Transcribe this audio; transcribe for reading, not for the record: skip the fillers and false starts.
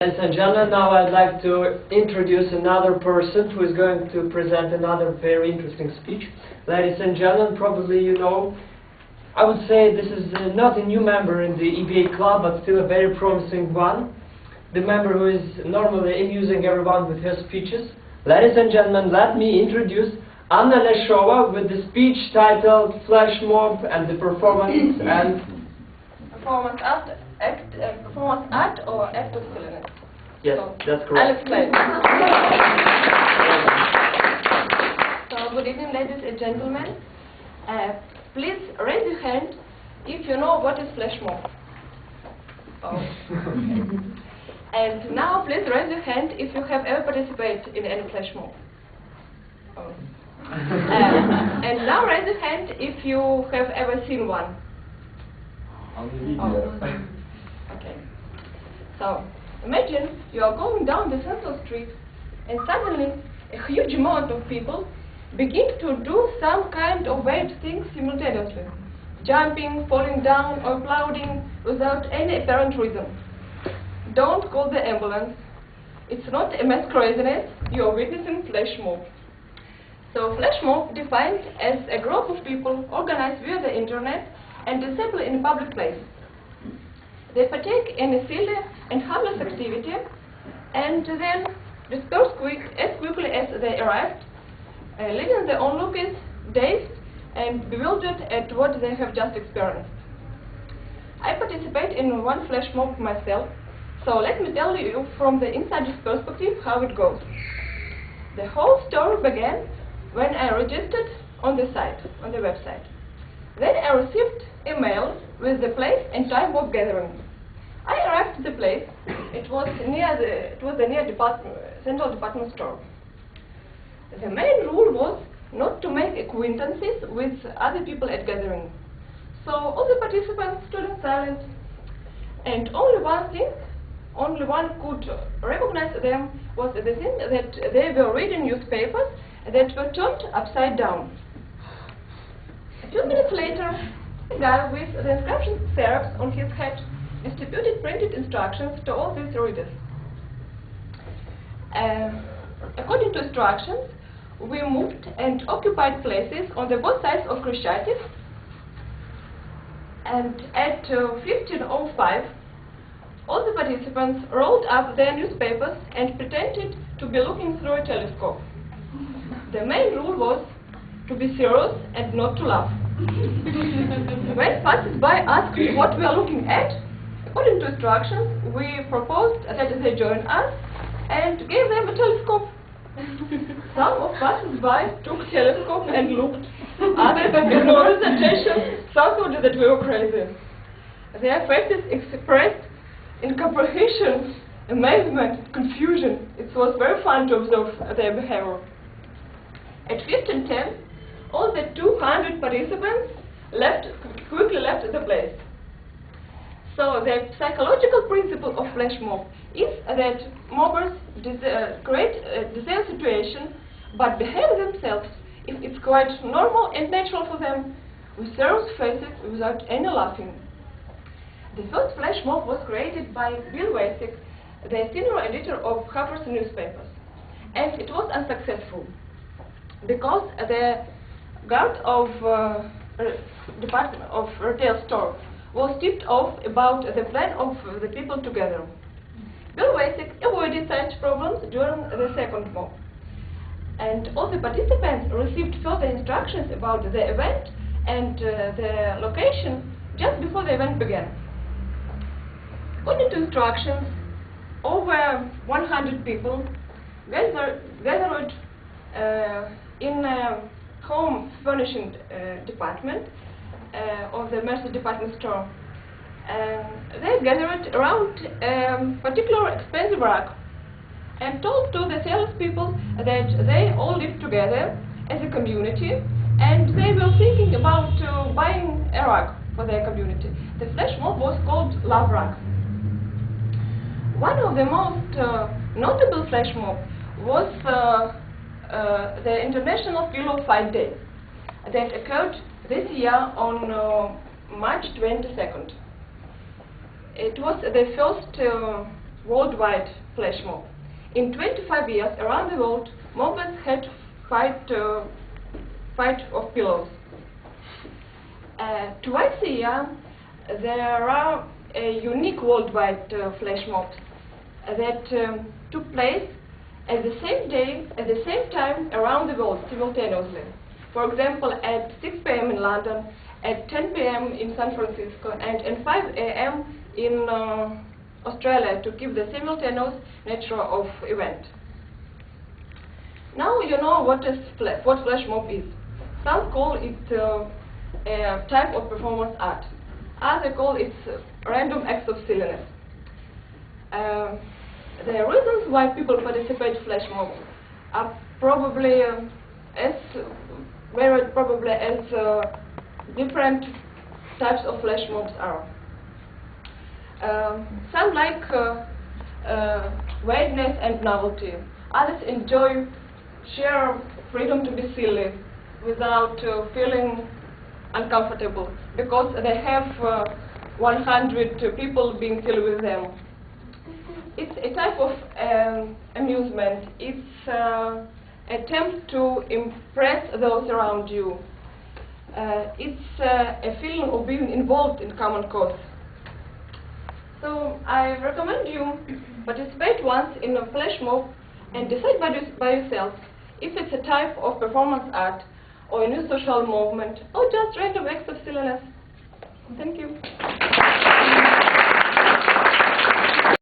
Ladies and gentlemen, now I'd like to introduce another person who is going to present another very interesting speech. Ladies and gentlemen, probably you know, I would say this is not a new member in the EBA Club, but still a very promising one. The member who is normally amusing everyone with her speeches. Ladies and gentlemen, let me introduce Anna Leshova with the speech titled Flash Mob and the Performance and... Performance art or act of silliness. Yes, so that's correct. I'll explain. So, good evening, ladies and gentlemen. Please raise your hand if you know what is flash mob. Oh. And now, please raise your hand if you have ever participated in any flash mob. Oh. And now raise your hand if you have ever seen one. On the video. Okay. So, imagine you are going down the central street and suddenly a huge amount of people begin to do some kind of weird things simultaneously. Jumping, falling down or applauding without any apparent reason. Don't call the ambulance. It's not a mass craziness, you are witnessing flash mob. So flash mob defined as a group of people organized via the internet and assemble in a public place. They partake in a silly and harmless activity and then disperse as quickly as they arrived, leaving the onlookers dazed and bewildered at what they have just experienced. I participate in one flash mob myself, so let me tell you from the insider's perspective how it goes. The whole story began when I registered on the website. Then I received a mail with the place and time of gathering. I arrived at the place. It was near the central department store. The main rule was not to make acquaintances with other people at gathering. So all the participants stood in silence, and only one could recognize them was the thing that they were reading newspapers that were turned upside down. A few minutes later, a guy with the inscription Xerox on his head distributed printed instructions to all these readers. According to instructions, we moved and occupied places on the both sides of Khrushchev, and at 15:05, all the participants rolled up their newspapers and pretended to be looking through a telescope. The main rule was to be serious and not to laugh. When passers-by asked what we are looking at, according to instructions, we proposed that they join us and gave them a telescope. Some of passers-by took telescope and looked. Others, ignoring the attention, thought that we were crazy. Their faces expressed incomprehension, amazement, confusion. It was very fun to observe their behavior. At 15:10, all the 200 participants quickly left the place. So the psychological principle of flash mob is that mobbers create a desired situation but behave themselves if it's quite normal and natural for them, with serious faces without any laughing. The first flash mob was created by Bill Wasick, the senior editor of Harper's newspapers, and it was unsuccessful because the guard of department of retail store was tipped off about the plan of the people together. Bill Wasick avoided such problems during the second mob, and all the participants received further instructions about the event and the location just before the event began. According to instructions, over 100 people gathered in a home furnishing department of the Mercer department store. They gathered around a particular expensive rug and told to the salespeople that they all lived together as a community and they were thinking about buying a rug for their community. The flash mob was called Love Rug. One of the most notable flash mob was the International Pillow Fight Day that occurred this year on March 22nd. It was the first worldwide flash mob. In 25 years around the world, mobbers had fight of pillows. Twice a year, there are unique worldwide flash mobs that took place at the same day, at the same time around the world simultaneously. For example, at 6 p.m. in London, at 10 p.m. in San Francisco, and at 5 a.m. in Australia, to give the simultaneous nature of event. Now you know what flash mob is. Some call it a type of performance art. Others call it random acts of silliness. The reasons why people participate in flash mobs are probably as different types of flash mobs are. Some like weirdness and novelty. Others enjoy sheer freedom to be silly without feeling uncomfortable because they have 100 people being silly with them. It's a type of amusement. It's an attempt to impress those around you. It's a feeling of being involved in common cause. So I recommend you participate once in a flash mob and decide by yourself if it's a type of performance art or a new social movement or just random acts of silliness. Thank you.